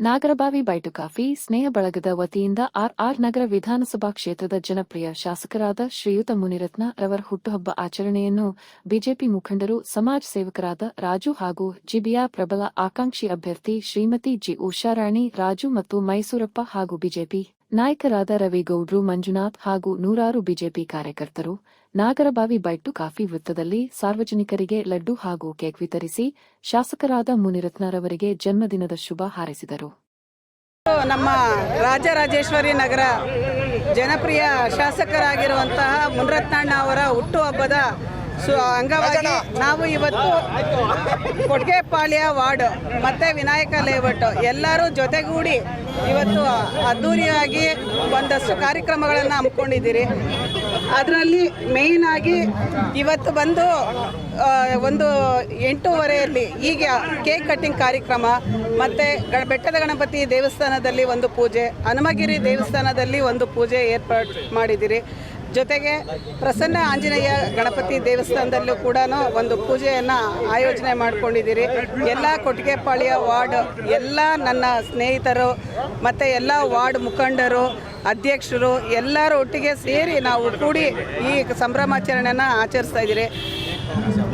Nagarbhavi bite coffee ಸ್ನೇಹ ಬಳಗದ ವತಿಯಿಂದ R ನಗರ ವಿಧಾನಸಭಾ ಕ್ಷೇತ್ರದ ಜನಪ್ರಿಯ ಶಾಸಕರಾದ ಶ್ರೀಯುತ ಮುನಿರತ್ನ ರವರ ಹುಟ್ಟುಹಬ್ಬ ಆಚರಣೆಯನ್ನು ಬಿಜೆಪಿ ಮುಖಂಡರು, ಸಮಾಜ ಸೇವಕರಾದ ರಾಜು ಹಾಗೂ ಜಿಬಿಯ ಪ್ರಬಲ ಆಕಾಂಕ್ಷಿ ಅಭ್ಯರ್ಥಿ ಶ್ರೀಮತಿ ಜಿ ಉಷಾರಾಣಿ ರಾಜು ಮತ್ತು ಮೈಸೂರಪ್ಪ ಹಾಗೂ ಬಿಜೆಪಿ ನಾಯಕರಾದ ರವಿಗೌಡ್ರು, ಮಂಜುನಾಥ್ ಹಾಗೂ ನೂರಾರು ಬಿಜೆಪಿ ಕಾರ್ಯಕರ್ತರು ನಾಗರಬಾವಿ ಬೈಟು ಕಾಫಿ ವೃತ್ತದಲ್ಲಿ ಸಾರ್ವಜನಿಕರಿಗೆ ಲಡ್ಡು ಹಾಗೂ ಕೇಕ್ ವಿತರಿಸಿ ಶಾಸಕರಾದ ಮುನಿರತ್ನರವರಿಗೆ ಜನ್ಮದಿನದ ಶುಭ ಹಾರೈಸಿದರು. ನಮ್ಮ ರಾಜರಾಜೇಶ್ವರಿ ನಗರ ಜನಪ್ರಿಯ ಶಾಸಕರಾಗಿರುವಂತಹ ಮುನಿರತ್ನಣ್ಣ ಅವರ ಹುಟ್ಟುಹಬ್ಬದ ಅಂಗವಾಗಿ ನಾವು ಇವತ್ತು ಕೊಟ್ಗೆಪಾಳ್ಯ ವಾರ್ಡ್ ಮತ್ತು ವಿನಾಯಕ ಲೇಔಟ್ ಎಲ್ಲರೂ ಜೊತೆಗೂಡಿ ಇವತ್ತು ಅದ್ಧೂರಿಯಾಗಿ ಒಂದಷ್ಟು ಕಾರ್ಯಕ್ರಮಗಳನ್ನು ಹಮ್ಮಿಕೊಂಡಿದ್ದೀರಿ. ಅದರಲ್ಲಿ ಮೇಯ್ನ್ ಆಗಿ ಇವತ್ತು ಬಂದು ಒಂದು 8:30 ಈಗ ಕೇಕ್ ಕಟ್ಟಿಂಗ್ ಕಾರ್ಯಕ್ರಮ, ಮತ್ತು ಬೆಟ್ಟದ ಗಣಪತಿ ದೇವಸ್ಥಾನದಲ್ಲಿ ಒಂದು ಪೂಜೆ, ಹನುಮಗಿರಿ ದೇವಸ್ಥಾನದಲ್ಲಿ ಒಂದು ಪೂಜೆ ಏರ್ಪಾಡು ಮಾಡಿದ್ದೀರಿ. ಜೊತೆಗೆ ಪ್ರಸನ್ನ ಆಂಜನೇಯ ಗಣಪತಿ ದೇವಸ್ಥಾನದಲ್ಲೂ ಕೂಡ ಒಂದು ಪೂಜೆಯನ್ನು ಆಯೋಜನೆ ಮಾಡ್ಕೊಂಡಿದ್ದೀರಿ. ಎಲ್ಲ ಕೊಟ್ಟಿಗೆಪಾಳ್ಯ ವಾರ್ಡ್ ಎಲ್ಲ ನನ್ನ ಸ್ನೇಹಿತರು ಮತ್ತು ಎಲ್ಲ ವಾರ್ಡ್ ಮುಖಂಡರು, ಅಧ್ಯಕ್ಷರು ಎಲ್ಲರೂ ಒಟ್ಟಿಗೆ ಸೇರಿ ನಾವು ಕೂಡಿ ಈ ಸಂಭ್ರಮಾಚರಣೆಯನ್ನು ಆಚರಿಸ್ತಾ ಇದ್ದೀರಿ.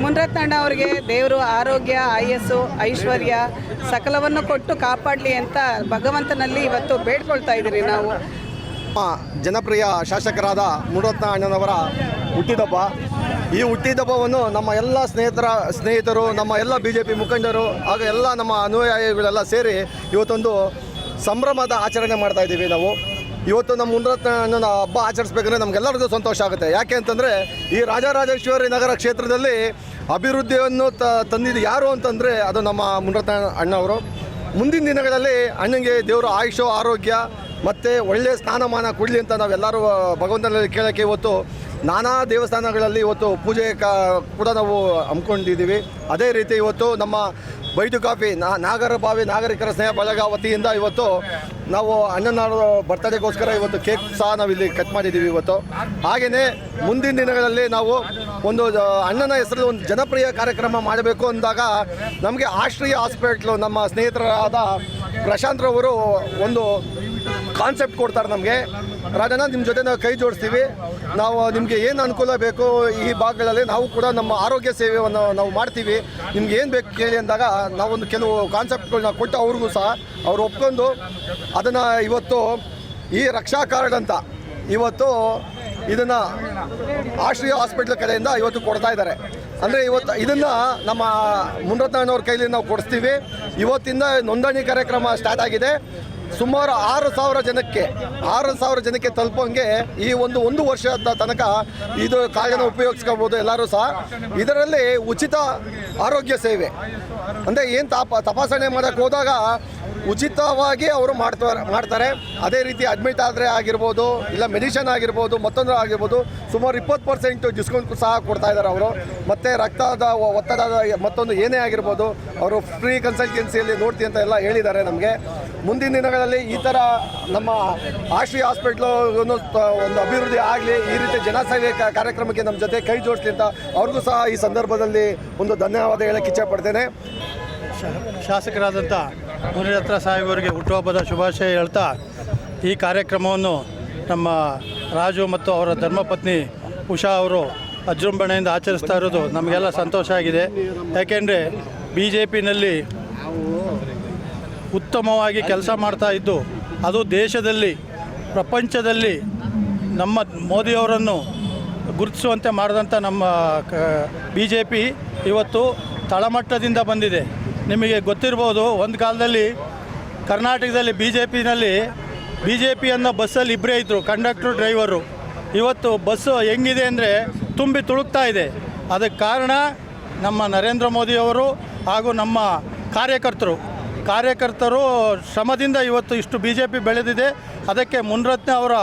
ಮುನಿರತ್ನಣ್ಣ ಅವರಿಗೆ ದೇವರು ಆರೋಗ್ಯ, ಆಯಸ್ಸು, ಐಶ್ವರ್ಯ ಸಕಲವನ್ನು ಕೊಟ್ಟು ಕಾಪಾಡಲಿ ಅಂತ ಭಗವಂತನಲ್ಲಿ ಇವತ್ತು ಬೇಡ್ಕೊಳ್ತಾ ಇದ್ದೀರಿ. ನಾವು ಜನಪ್ರಿಯ ಶಾಸಕರಾದ ಮುನಿರತ್ನ ಅಣ್ಣನವರ ಹುಟ್ಟಿದಬ್ಬ. ಈ ಹುಟ್ಟಿದಬ್ಬವನ್ನು ನಮ್ಮ ಎಲ್ಲ ಸ್ನೇಹಿತರು, ನಮ್ಮ ಎಲ್ಲ BJP ಮುಖಂಡರು ಹಾಗೂ ಎಲ್ಲ ನಮ್ಮ ಅನುಯಾಯಿಗಳೆಲ್ಲ ಸೇರಿ ಇವತ್ತೊಂದು ಸಂಭ್ರಮದ ಆಚರಣೆ ಮಾಡ್ತಾ ಇದ್ದೀವಿ. ನಾವು ಇವತ್ತು ನಮ್ಮ ಮುನಿರತ್ನ ಅಣ್ಣನ ಹಬ್ಬ ಆಚರಿಸ್ಬೇಕಂದ್ರೆ ನಮಗೆಲ್ಲರಿಗೂ ಸಂತೋಷ ಆಗುತ್ತೆ. ಯಾಕೆ ಅಂತಂದರೆ ಈ ರಾಜರಾಜೇಶ್ವರಿ ನಗರ ಕ್ಷೇತ್ರದಲ್ಲಿ ಅಭಿವೃದ್ಧಿಯನ್ನು ತಂದಿದ್ದು ಯಾರು ಅಂತಂದರೆ ಅದು ನಮ್ಮ ಮುನಿರತ್ನ ಅಣ್ಣವರು. ಮುಂದಿನ ದಿನಗಳಲ್ಲಿ ಅಣ್ಣನಿಗೆ ದೇವರು ಆಯುಷು, ಆರೋಗ್ಯ ಮತ್ತು ಒಳ್ಳೆಯ ಸ್ಥಾನಮಾನ ಕೊಡಲಿ ಅಂತ ನಾವೆಲ್ಲರೂ ಭಗವಂತನಲ್ಲಿ ಕೇಳೋಕ್ಕೆ ಇವತ್ತು ನಾನಾ ದೇವಸ್ಥಾನಗಳಲ್ಲಿ ಇವತ್ತು ಪೂಜೆ ಕೂಡ ನಾವು ಹಮ್ಮಿಕೊಂಡಿದ್ದೀವಿ. ಅದೇ ರೀತಿ ಇವತ್ತು ನಮ್ಮ ಬೈಟು ಕಾಫಿ ನಾಗರಬಾವಿ ನಾಗರಿಕರ ಸ್ನೇಹ ಬಳಗ ವತಿಯಿಂದ ಇವತ್ತು ನಾವು ಅಣ್ಣನ ಬರ್ತಡೇಗೋಸ್ಕರ ಇವತ್ತು ಕೇಕ್ ಸಹ ನಾವಿಲ್ಲಿ ಕಟ್ ಮಾಡಿದ್ದೀವಿ ಇವತ್ತು. ಹಾಗೆಯೇ ಮುಂದಿನ ದಿನಗಳಲ್ಲಿ ನಾವು ಒಂದು ಅಣ್ಣನ ಹೆಸರಲ್ಲಿ ಒಂದು ಜನಪ್ರಿಯ ಕಾರ್ಯಕ್ರಮ ಮಾಡಬೇಕು ಅಂದಾಗ ನಮಗೆ ಆಶ್ರಯ ಹಾಸ್ಪಿಟ್ಲು ನಮ್ಮ ಸ್ನೇಹಿತರಾದ ಪ್ರಶಾಂತ್ರವರು ಒಂದು ಕಾನ್ಸೆಪ್ಟ್ ಕೊಡ್ತಾರೆ ನಮಗೆ. ರಾಜಣ್ಣ, ನಿಮ್ಮ ಜೊತೆ ನಾವು ಕೈ ಜೋಡಿಸ್ತೀವಿ, ನಾವು ನಿಮಗೆ ಏನು ಅನುಕೂಲ ಬೇಕು ಈ ಭಾಗಗಳಲ್ಲಿ ನಾವು ಕೂಡ ನಮ್ಮ ಆರೋಗ್ಯ ಸೇವೆಯನ್ನು ನಾವು ಮಾಡ್ತೀವಿ, ನಿಮ್ಗೆ ಏನು ಬೇಕು ಕೇಳಿ ಅಂದಾಗ ನಾವೊಂದು ಕೆಲವು ಕಾನ್ಸೆಪ್ಟ್ಗಳನ್ನ ಕೊಟ್ಟು ಅವ್ರಿಗೂ ಸಹ ಅವ್ರು ಒಪ್ಕೊಂಡು ಅದನ್ನು ಇವತ್ತು ಈ ರಕ್ಷಾ ಕಾರ್ಡ್ ಅಂತ ಇವತ್ತು ಇದನ್ನು ಆಶ್ರಯ ಹಾಸ್ಪಿಟ್ಲ್ ಕಡೆಯಿಂದ ಇವತ್ತು ಕೊಡ್ತಾ ಇದ್ದಾರೆ. ಅಂದರೆ ಇವತ್ತು ಇದನ್ನು ನಮ್ಮ ಮುನಿರತ್ನಣ್ಣವ್ರ ಕೈಲಿ ನಾವು ಕೊಡಿಸ್ತೀವಿ. ಇವತ್ತಿಂದ ನೋಂದಣಿ ಕಾರ್ಯಕ್ರಮ ಸ್ಟಾರ್ಟ್ ಆಗಿದೆ. ಸುಮಾರು 6,000 ಜನಕ್ಕೆ ತಲುಪೋಂಗೆ ಈ ಒಂದು ವರ್ಷದ ತನಕ ಇದು ಕಾರ್ಯನ ಉಪಯೋಗಿಸ್ಕೋಬೋದು ಎಲ್ಲರೂ ಸಹ. ಇದರಲ್ಲಿ ಉಚಿತ ಆರೋಗ್ಯ ಸೇವೆ ಅಂದರೆ ಏನು ತಪಾಸಣೆ ಮಾಡೋಕ್ಕೆ ಹೋದಾಗ ಉಚಿತವಾಗಿ ಅವರು ಮಾಡ್ತಾರೆ. ಅದೇ ರೀತಿ ಅಡ್ಮಿಟ್ ಆದರೆ ಆಗಿರ್ಬೋದು, ಇಲ್ಲ ಮೆಡಿಷನ್ ಆಗಿರ್ಬೋದು, ಮತ್ತೊಂದು ಆಗಿರ್ಬೋದು, ಸುಮಾರು 20% ಡಿಸ್ಕೌಂಟ್ ಸಹ ಕೊಡ್ತಾ ಇದ್ದಾರೆ ಅವರು. ಮತ್ತು ರಕ್ತದ ಒತ್ತಡದ ಮತ್ತೊಂದು ಏನೇ ಆಗಿರ್ಬೋದು ಅವರು ಫ್ರೀ ಕನ್ಸಲ್ಟೆನ್ಸಿಯಲ್ಲಿ ನೋಡ್ತೀನಿ ಅಂತ ಎಲ್ಲ ಹೇಳಿದ್ದಾರೆ ನಮಗೆ. ಮುಂದಿನ ದಿನಗಳಲ್ಲಿ ಈ ಥರ ನಮ್ಮ ಆಶ್ರಯ ಹಾಸ್ಪಿಟ್ಲು ಒಂದು ಅಭಿವೃದ್ಧಿ ಆಗಲಿ, ಈ ರೀತಿ ಜನಸೇವೆ ಕಾರ್ಯಕ್ರಮಕ್ಕೆ ನಮ್ಮ ಜೊತೆ ಕೈ ಜೋಡಿಸ್ಲಿ ಅಂತ ಅವ್ರಿಗೂ ಸಹ ಈ ಸಂದರ್ಭದಲ್ಲಿ ಒಂದು ಧನ್ಯವಾದ ಹೇಳಕ್ಕೆ ಇಚ್ಛೆಪಡ್ತೇನೆ. ಶಾಸಕರಾದಂಥ ಮುನಿರತ್ನ ಸಾಹೇಬರಿಗೆ ಹುಟ್ಟುಹಬ್ಬದ ಶುಭಾಶಯ ಹೇಳ್ತಾ, ಈ ಕಾರ್ಯಕ್ರಮವನ್ನು ನಮ್ಮ ರಾಜು ಮತ್ತು ಅವರ ಧರ್ಮಪತ್ನಿ ಉಷಾ ಅವರು ಅಜೃಂಭಣೆಯಿಂದ ಆಚರಿಸ್ತಾ ಇರೋದು ನಮಗೆಲ್ಲ ಸಂತೋಷ ಆಗಿದೆ. ಯಾಕೆಂದರೆ BJPನಲ್ಲಿ ಉತ್ತಮವಾಗಿ ಕೆಲಸ ಮಾಡ್ತಾ ಇದ್ದು, ಅದು ದೇಶದಲ್ಲಿ, ಪ್ರಪಂಚದಲ್ಲಿ ನಮ್ಮ ಮೋದಿಯವರನ್ನು ಗುರುತಿಸುವಂತೆ ಮಾಡಿದಂಥ ನಮ್ಮ BJP ಇವತ್ತು ತಳಮಟ್ಟದಿಂದ ಬಂದಿದೆ. ನಿಮಗೆ ಗೊತ್ತಿರ್ಬೋದು, ಒಂದು ಕಾಲದಲ್ಲಿ ಕರ್ನಾಟಕದಲ್ಲಿ BJP ಅನ್ನೋ ಬಸ್ಸಲ್ಲಿ ಇಬ್ಬರೇ ಇದ್ದರು, ಕಂಡಕ್ಟ್ರು, ಡ್ರೈವರು. ಇವತ್ತು ಬಸ್ಸು ಹೆಂಗಿದೆ ಅಂದರೆ ತುಂಬಿ ತುಳುಕ್ತಾ ಇದೆ. ಅದಕ್ಕೆ ಕಾರಣ ನಮ್ಮ ನರೇಂದ್ರ ಮೋದಿಯವರು ಹಾಗೂ ನಮ್ಮ ಕಾರ್ಯಕರ್ತರು ಶ್ರಮದಿಂದ ಇವತ್ತು ಇಷ್ಟು BJP ಬೆಳೆದಿದೆ. ಅದಕ್ಕೆ ಮುನಿರತ್ನ ಅವರ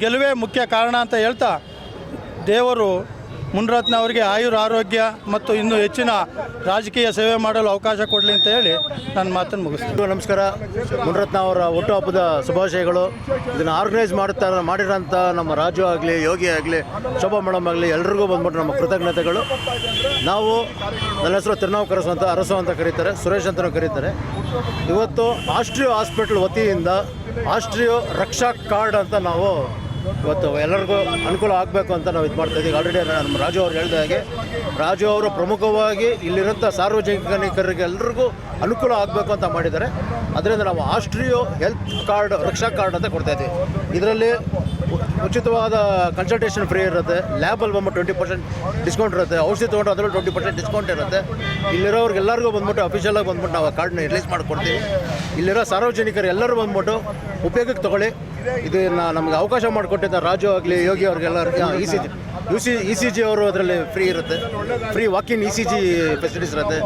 ಗೆಲುವೇ ಮುಖ್ಯ ಕಾರಣ ಅಂತ ಹೇಳ್ತಾ, ದೇವರು ಮುನಿರತ್ನ ಅವರಿಗೆ ಆರೋಗ್ಯ ಮತ್ತು ಇನ್ನೂ ಹೆಚ್ಚಿನ ರಾಜಕೀಯ ಸೇವೆ ಮಾಡಲು ಅವಕಾಶ ಕೊಡಲಿ ಅಂತ ಹೇಳಿ ನನ್ನ ಮಾತನ್ನು ಮುಗಿಸ್ತೀನಿ. ನಮಸ್ಕಾರ. ಮುನಿರತ್ನ ಅವರ ಹುಟ್ಟುಹಬ್ಬದ ಶುಭಾಶಯಗಳು. ಇದನ್ನು ಆರ್ಗನೈಸ್ ಮಾಡಿರೋಂಥ ನಮ್ಮ ರಾಜು ಆಗಲಿ, ಯೋಗಿ ಆಗಲಿ, ಶೋಭಾ ಮೇಡಮ್ ಆಗಲಿ, ಎಲ್ರಿಗೂ ಬಂದ್ಬಿಟ್ಟು ನಮ್ಮ ಕೃತಜ್ಞತೆಗಳು. ನಾವು, ನನ್ನ ಹೆಸರು ತಿರುನಾವುಕರಸು ಅಂತ, ಅರಸು ಅಂತ ಕರೀತಾರೆ, ಸುರೇಶ್ ಅಂತಲೂ ಕರೀತಾರೆ. ಇವತ್ತು ಆಸ್ಟ್ರಿಯೋ ಹಾಸ್ಪಿಟ್ಲ್ ವತಿಯಿಂದ ಆಸ್ಟ್ರಿಯೋ ರಕ್ಷಾ ಕಾರ್ಡ್ ಅಂತ ನಾವು ಇವತ್ತು ಎಲ್ಲರಿಗೂ ಅನುಕೂಲ ಆಗಬೇಕು ಅಂತ ನಾವು ಇದು ಮಾಡ್ತಾಯಿದ್ದೀವಿ. ಆಲ್ರೆಡಿ ನಮ್ಮ ರಾಜು ಅವರು ಹೇಳಿದ ಹಾಗೆ ರಾಜು ಅವರು ಪ್ರಮುಖವಾಗಿ ಇಲ್ಲಿರೋಂಥ ಸಾರ್ವಜನಿಕರಿಗೆ ಎಲ್ರಿಗೂ ಅನುಕೂಲ ಆಗಬೇಕು ಅಂತ ಮಾಡಿದ್ದಾರೆ. ಅದರಿಂದ ನಾವು ಆಸ್ಟ್ರಿಯೋ ಹೆಲ್ತ್ ಕಾರ್ಡ್, ರಕ್ಷಾ ಕಾರ್ಡ್ ಅಂತ ಕೊಡ್ತಾಯಿದ್ದೀವಿ. ಇದರಲ್ಲಿ ಉಚಿತವಾದ ಕನ್ಸಲ್ಟೇಷನ್ ಫ್ರೀ ಇರುತ್ತೆ, ಲ್ಯಾಬಲ್ಲಿ ಬಂದ್ಬಿಟ್ಟು 20% ಡಿಸ್ಕೌಂಟ್ ಇರುತ್ತೆ, ಔಷಧಿ ತೊಗೊಂಡು ಅದರಲ್ಲಿ 20% ಡಿಸ್ಕೌಂಟ್ ಇರುತ್ತೆ. ಇಲ್ಲಿರೋರ್ಗೆ ಎಲ್ಲರಿಗೂ ಬಂದ್ಬಿಟ್ಟು ಅಫಿಷಿಯಲಾಗಿ ಬಂದ್ಬಿಟ್ಟು ನಾವು ಕಾರ್ಡ್ನ ರಿಲೀಸ್ ಮಾಡಿಕೊಡ್ತೀವಿ. ಇಲ್ಲಿರೋ ಸಾರ್ವಜನಿಕರು ಎಲ್ಲರೂ ಬಂದ್ಬಿಟ್ಟು ಉಪಯೋಗಕ್ಕೆ ತೊಗೊಳ್ಳಿ. ಇದನ್ನು ನಮಗೆ ಅವಕಾಶ ಮಾಡಿಕೊಟ್ಟಿದ್ದ ರಾಜು ಆಗಲಿ, ಯೋಗಿ ಅವ್ರಿಗೆಲ್ಲರಿಗೂ ಇ ಸಿ ಜಿ ಅವರು ಅದರಲ್ಲಿ ಫ್ರೀ ಇರುತ್ತೆ, free walk-in E C G facilities ಇರುತ್ತೆ.